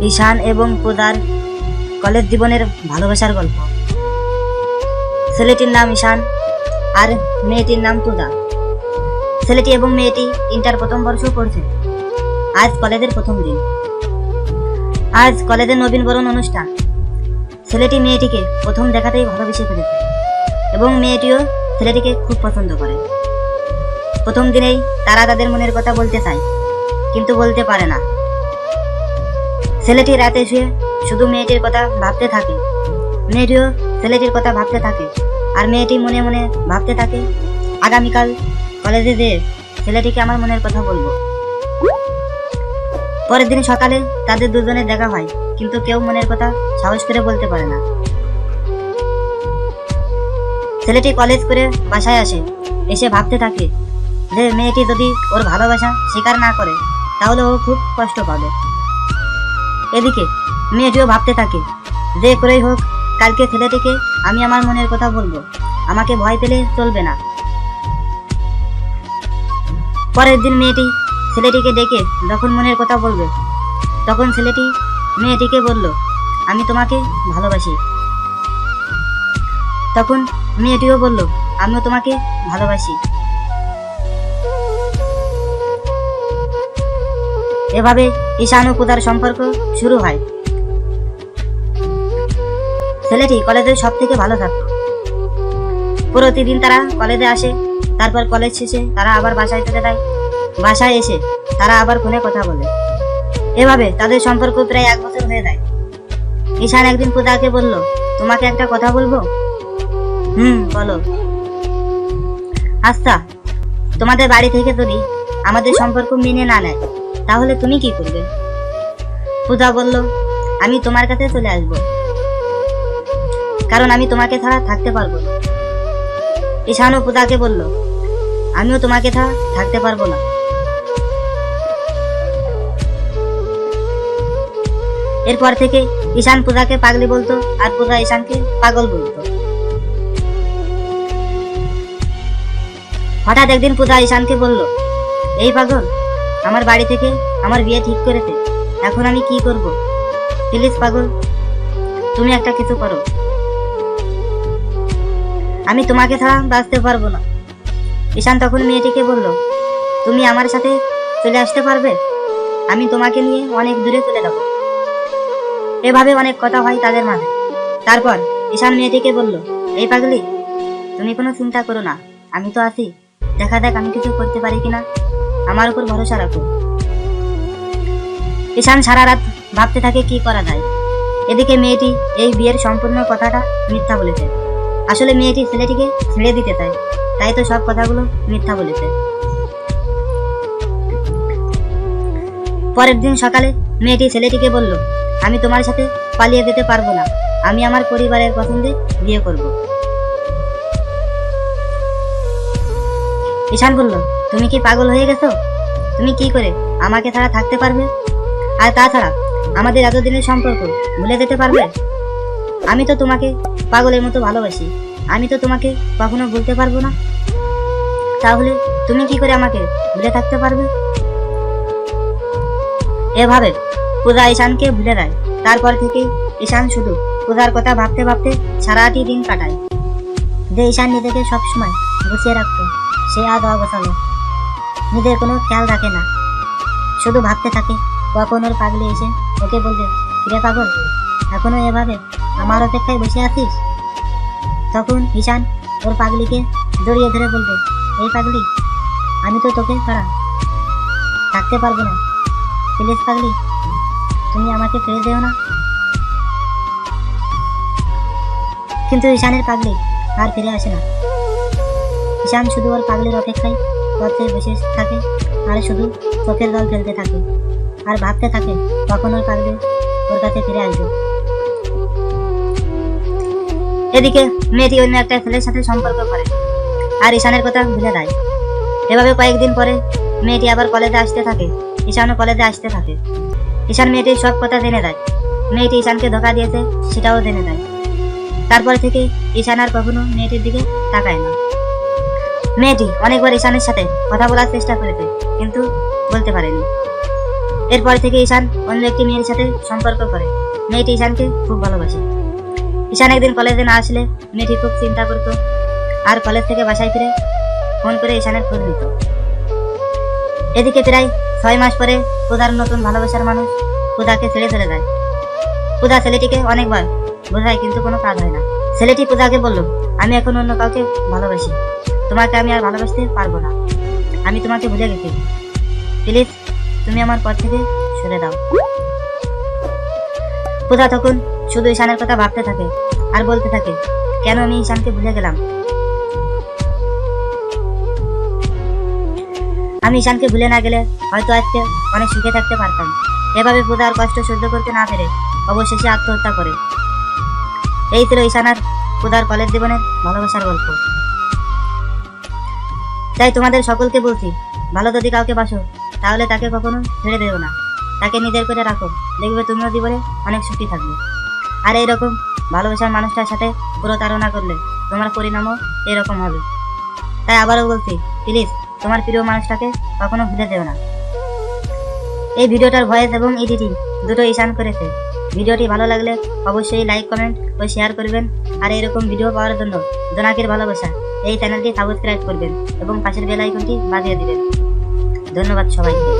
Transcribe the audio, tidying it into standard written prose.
ঈশান এবং পূজার কলেজ জীবনের ভালোবাসার গল্প। ছেলেটির নাম ঈশান আর মেয়েটির নাম পূজা। ছেলেটি এবং মেয়েটি ইন্টার প্রথম বর্ষ পড়ছে। আজ কলেজের প্রথম দিন। আজ কলেজের নবীনবরণ অনুষ্ঠান। ছেলেটি মেয়েটিকে প্রথম দেখাতেই ভালোবেসে ফেলেছে এবং মেয়েটিও ছেলেটিকে খুব পছন্দ করে। প্রথম দিনেই তারা তাদের মনের কথা বলতে চায়, কিন্তু বলতে পারে না। ছেলেটি রাতে শুয়ে শুধু মেয়েটির কথা ভাবতে থাকে, মেয়েটিও ছেলেটির কথা ভাবতে থাকে, আর মেয়েটি মনে মনে ভাবতে থাকে, আগামীকাল কলেজে যেয়ে ছেলেটিকে আমার মনের কথা বলবো। পরের দিন সকালে তাদের দুজনের দেখা হয়, কিন্তু কেউ মনের কথা সাহস করে বলতে পারে না। ছেলেটি কলেজ করে বাসায় আসে, এসে ভাবতে থাকে যে মেয়েটি যদি ওর ভালোবাসা স্বীকার না করে তাহলে ও খুব কষ্ট পাবে। এদিকে মেয়েটিও ভাবতে থাকে, যে করেই হোক কালকে ছেলেটিকে আমি আমার মনের কথা বলবো, আমাকে ভয় পেলে চলবে না। পরের দিন মেয়েটি ছেলেটিকে ডেকে যখন মনের কথা বলবে, তখন ছেলেটি মেয়েটিকে বলল, আমি তোমাকে ভালোবাসি। তখন মেয়েটিও বলল, আমিও তোমাকে ভালোবাসি। এভাবে ঈশান ও পূজার সম্পর্ক শুরু হয়। ছেলেটি কলেজের সব থেকে ভালো ছাত্র। প্রতিদিন তারা কলেজে আসে, তারপর কলেজ শেষে তারা আবার বাসায় চলে যায়। বাসায় এসে তারা আবার ফোনে কথা বলে। এভাবে তাদের সম্পর্ক প্রায় 1 বছর হয়ে যায়। ঈশান একদিন পূজাকে বলল, তোমাকে একটা কথা বলবো। বলো। আচ্ছা, তোমাদের বাড়ি থেকে যদি আমাদের সম্পর্ক মেনে না নেয় তাহলে তুমি কি করবে? পূজা বলল, আমি তোমার কাছে চলে আসবো, কারণ আমি তোমাকে ছাড়া থাকতে পারবো না। ঈশানও পূজাকে বলল, আমিও তোমাকে ছাড়া থাকতে পারবো না। এরপর থেকে ঈশান পূজাকে পাগলি বলতো আর পূজা ঈশানকে পাগল বলতো। হঠাৎ একদিন পূজা ঈশানকে বলল, এই পাগল, আমার বাড়ি থেকে আমার বিয়ে ঠিক করেছে, এখন আমি কি করব? প্লিজ পাগল, তুমি একটা কিছু করো, আমি তোমাকে ছাড়া বাঁচতে পারবো না। ঈশান তখন মেয়েটিকে বলল, তুমি আমার সাথে চলে আসতে পারবে? আমি তোমাকে নিয়ে অনেক দূরে চলে যাব। এভাবে অনেক কথা হয় তাদের মাঝে। তারপর ঈশান মেয়েটিকে বলল, এই পাগলি, তুমি কোনো চিন্তা করো না, আমি তো আছি, দেখা যাক আমি কিছু করতে পারি কিনা, আমার উপর ভরসা রাখো। ঈশান সারা রাত ভাবতে থাকে কি করা যায়। এদিকে মেয়েটি এই বিয়ের সম্পূর্ণ কথাটা মিথ্যা বলেছে। আসলে মেয়েটি ছেলেটিকে ছেড়ে দিতে চায়, তাই তো সব কথাগুলো মিথ্যা বলেছে। পরের দিন সকালে মেয়েটি ছেলেটিকে বলল, আমি তোমার সাথে পালিয়ে যেতে পারবো না, আমি আমার পরিবারের পছন্দে বিয়ে করব। ঈশান বলল, তুমি কি পাগল হয়ে গেছো? তুমি কি করে আমাকে ছাড়া থাকতে পারবে? আর তাছাড়া আমাদের এতদিনের সম্পর্ক ভুলে যেতে পারবে? আমি তো তোমাকে পাগলের মতো ভালোবাসি, আমি তো তোমাকে কখনো ভুলতে পারবো না। তাহলে তুমি কি করে আমাকে ভুলে থাকতে পারবে? এভাবে পূজা ঈশানকে ভুলে দেয়। তারপর থেকে ঈশান শুধু পূজার কথা ভাবতে ভাবতে সারাটি দিন কাটায়। যে ঈশান নিজেকে সবসময় গুছিয়ে রাখতো, সে আজ অগোছালো, নিজের কোনো খেয়াল রাখে না, শুধু ভাবতে থাকে কখন ওর পাগলি এসে ওকে বলবে, কিরে পাগল, এখনো এভাবে আমার অপেক্ষায় বসে আছিস? তখন ঈশান ওর পাগলিকে জড়িয়ে ধরে বলবে, এই পাগলি, আমি তো তোকে ছাড়া থাকতে পারবো না, প্লিজ পাগলি, তুমি আমাকে ফেলে দেও না। কিন্তু ঈশানের পাগলি আর ফিরে আসে না। ঈশান শুধু ওর পাগলির অপেক্ষায় পথে বসে থাকে, আর শুধু চোখের জল ফেলতে থাকে, আর ভাবতে থাকে কখন ওর পাগলি ওর কাছে ফিরে আসবে। এদিকে মেয়েটি অন্য একটা ছেলের সাথে সম্পর্ক করে আর ঈশানের কথা ভুলে দেয়। এভাবে কয়েকদিন পরে মেয়েটি আবার কলেজে আসতে থাকে, ঈশানও কলেজে আসতে থাকে। ঈশান মেয়েটির সব কথা জেনে দেয়, মেয়েটি ঈশানকে ধোঁকা দিয়েছে সেটাও জেনে দেয়। তারপর থেকে ঈশান আর কখনো মেয়েটির দিকে তাকায় না। মেয়েটি অনেকবার ঈশানের সাথে কথা বলার চেষ্টা করেছে, কিন্তু বলতে পারেনি। এরপর থেকে ঈশান অন্য একটি মেয়ের সাথে সম্পর্ক করে। মেয়েটি ঈশানকে খুব ভালোবাসে। ঈশান একদিন কলেজে না আসলে মেয়েটি খুব চিন্তা করত, আর কলেজ থেকে বাসায় ফিরে ফোন করে ঈশানের খোঁজ নিত। এদিকে প্রায় 6 মাস পরে পূজার নতুন ভালোবাসার মানুষ পূজাকে ছেড়ে চলে যায়। পূজা ছেলেটিকে অনেকবার বোঝায়, কিন্তু কোনো কাজ হয় না। ছেলেটি পূজাকে বলল, আমি এখন অন্য কাউকে ভালোবাসি, তোমাকে আমি আর ভালোবাসতে পারবো না। আমি তোমাকে ভুলে গেছি, প্লিজ তুমি আমার পর থেকে সরে দাও। পূজা তখন শুধু ঈশানের কথা ভাবতে থাকে আর বলতে থাকে, কেন আমি ঈশানকে ভুলে গেলাম। আমি ঈশানকে ভুলে না গেলে হয়তো আজকে অনেক সুখে থাকতে পারতাম। এভাবে পূজা আর কষ্ট সহ্য করতে না পেরে অবশেষে আত্মহত্যা করে। এই ছিল ঈশান আর পূজার কলেজ জীবনের ভালোবাসার গল্প। তাই তোমাদের সকলকে বলছি, ভালো যদি কাউকে বাসো তাহলে তাকে কখনো ছেড়ে দেও না, তাকে নিজের করে রাখো, দেখবে তুমিও জীবনে অনেক সুখী থাকবে। আর এইরকম ভালোবাসার মানুষটার সাথে প্রতারণা করলে তোমার পরিণামও এরকম হবে। তাই আবারও বলছি, প্লিজ তোমার প্রিয় মানুষটাকে কখনো ভুলে দেও না। এই ভিডিওটার ভয়েস এবং এডিটিং দুটো ঈশান করেছে। ভিডিওটি ভালো লাগলে অবশ্যই লাইক, কমেন্ট ও শেয়ার করবেন। আর এরকম ভিডিও পাওয়ার জন্য জোনাকির ভালোবাসা এই চ্যানেলটি সাবস্ক্রাইব করবেন এবং পাশের বেল আইকনটি বাজিয়ে দিবেন। ধন্যবাদ সবাইকে।